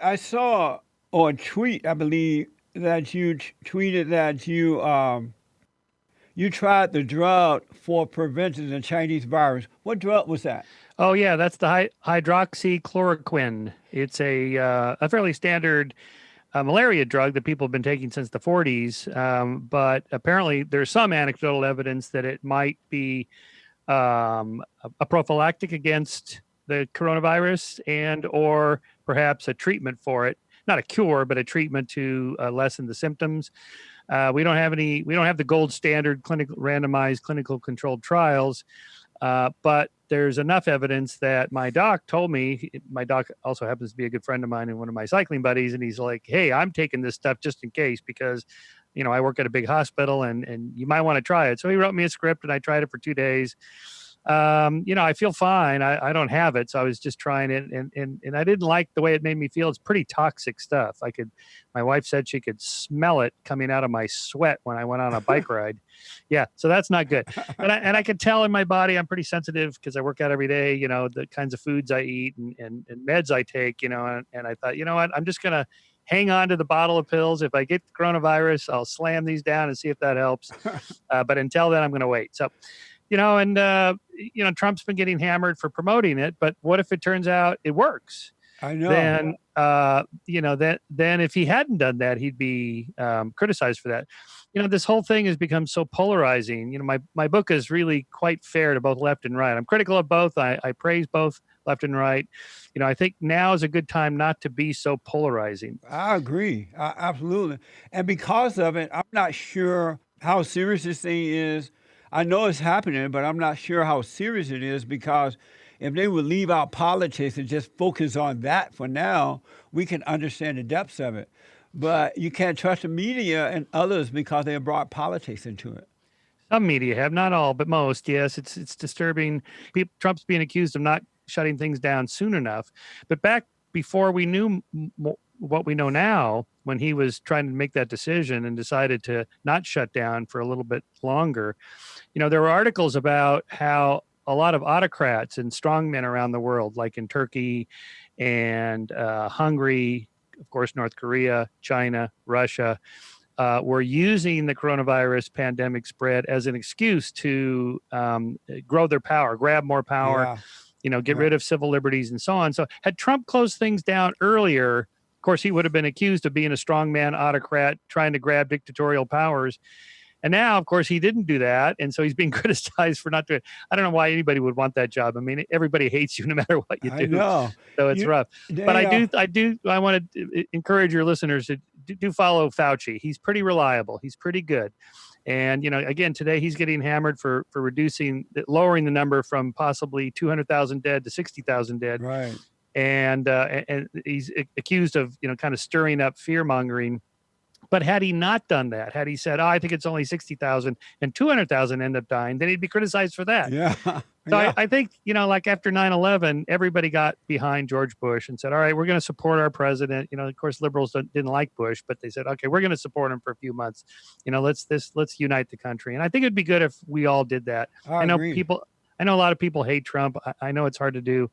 I saw or a tweet, I believe, that you tweeted that you tried the drug for preventing the Chinese virus. What drug was that? Oh yeah, that's the hydroxychloroquine. It's a fairly standard malaria drug that people have been taking since the 40s. But apparently, there's some anecdotal evidence that it might be a prophylactic against the coronavirus and or perhaps a treatment for it. Not a cure, but a treatment to lessen the symptoms. We don't have any. We don't have the gold standard clinical randomized clinical controlled trials, but there's enough evidence that my doc told me. My doc also happens to be a good friend of mine and one of my cycling buddies, and he's like, "Hey, I'm taking this stuff just in case because, I work at a big hospital and you might want to try it." So he wrote me a script and I tried it for 2 days. I feel fine. I don't have it. So I was just trying it and I didn't like the way it made me feel. It's pretty toxic stuff. My wife said she could smell it coming out of my sweat when I went on a bike ride. Yeah. So that's not good. And I could tell in my body, I'm pretty sensitive because I work out every day, the kinds of foods I eat and meds I take, and I thought, you know what, I'm just going to hang on to the bottle of pills. If I get coronavirus, I'll slam these down and see if that helps. But until then, I'm going to wait. So, Trump's been getting hammered for promoting it, but what if it turns out it works? I know. Then if he hadn't done that, he'd be criticized for that. This whole thing has become so polarizing. My book is really quite fair to both left and right. I'm critical of both. I praise both left and right. I think now is a good time not to be so polarizing. I agree. Absolutely. And because of it, I'm not sure how serious this thing is. I know it's happening, but I'm not sure how serious it is because if they would leave out politics and just focus on that for now, we can understand the depths of it. But you can't trust the media and others because they have brought politics into it. Some media have, not all, but most. Yes, it's disturbing. Trump's being accused of not shutting things down soon enough. But back before we knew what we know now, when he was trying to make that decision and decided to not shut down for a little bit longer, there were articles about how a lot of autocrats and strongmen around the world, like in Turkey and Hungary, of course, North Korea, China, Russia, were using the coronavirus pandemic spread as an excuse to grow their power, grab more power, get rid of civil liberties and so on. So had Trump closed things down earlier, of course, he would have been accused of being a strongman autocrat trying to grab dictatorial powers. And now, of course, he didn't do that. And so he's being criticized for not doing it. I don't know why anybody would want that job. I mean, everybody hates you no matter what you do. I know. So it's rough. But I want to encourage your listeners to do follow Fauci. He's pretty reliable. He's pretty good. And, again, today he's getting hammered for lowering the number from possibly 200,000 dead to 60,000 dead. Right. And he's accused of, kind of stirring up fear mongering. But had he not done that, had he said, I think it's only 60,000 and 200,000 end up dying, then he'd be criticized for that. Yeah. So I think, like after 9/11, everybody got behind George Bush and said, all right, we're going to support our president. Of course, liberals didn't like Bush, but they said, okay, we're going to support him for a few months. Let's unite the country. And I think it'd be good if we all did that. I know a lot of people hate Trump. I know it's hard to do,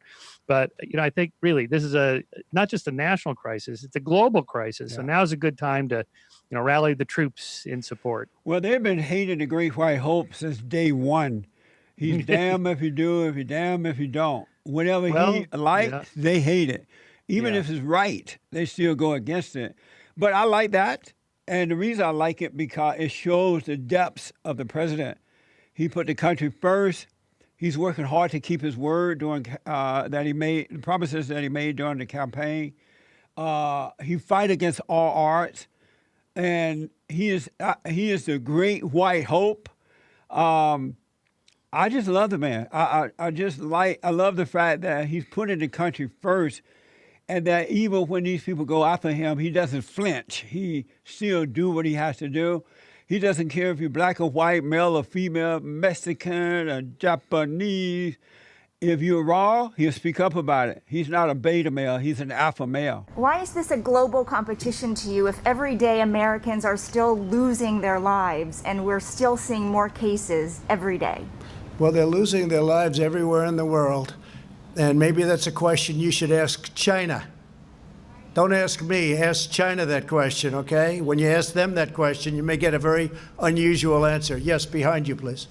but I think really this is not just a national crisis; it's a global crisis. Yeah. So now is a good time to, rally the troops in support. Well, they've been hating the Great White Hope since day one. He's damn if you do, if you damn if you don't. Whatever he likes, they hate it. Even if it's right, they still go against it. But I like that, and the reason I like it because it shows the depths of the president. He put the country first. He's working hard to keep his word during the promises that he made during the campaign. He fight against all odds, and he is the great white hope. I just love the man. I love the fact that he's putting the country first, and that even when these people go after him, he doesn't flinch. He still do what he has to do. He doesn't care if you're black or white, male or female, Mexican or Japanese. If you're raw, he'll speak up about it. He's not a beta male, he's an alpha male. Why is this a global competition to you if everyday Americans are still losing their lives and we're still seeing more cases every day? Well, they're losing their lives everywhere in the world. And maybe that's a question you should ask China. Don't ask me. Ask China that question, okay? When you ask them that question, you may get a very unusual answer. Yes, behind you, please.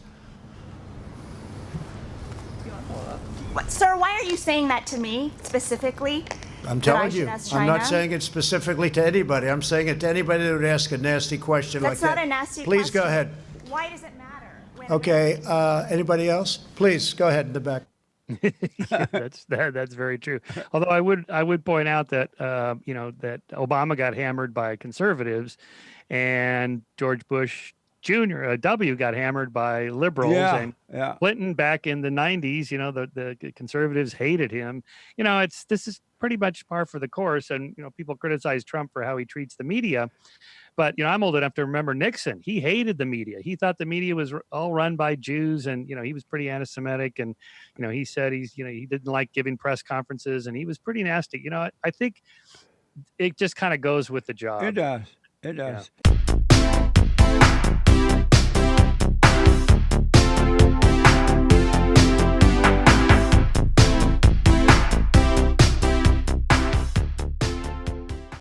Sir, why are you saying that to me specifically? I'm telling you. I'm not saying it specifically to anybody. I'm saying it to anybody that would ask a nasty question like that. That's not a nasty question. Please go ahead. Why does it matter? Okay. Anybody else? Please go ahead in the back. That's very true. Although I would point out that that Obama got hammered by conservatives, and George Bush Jr. W got hammered by liberals, and Clinton back in the 90s. The conservatives hated him. This is pretty much par for the course, and people criticize Trump for how he treats the media. But, I'm old enough to remember Nixon. He hated the media. He thought the media was all run by Jews, and, he was pretty anti-Semitic. And, he said he didn't like giving press conferences, and he was pretty nasty. I think it just kind of goes with the job. It does. It does. Yeah.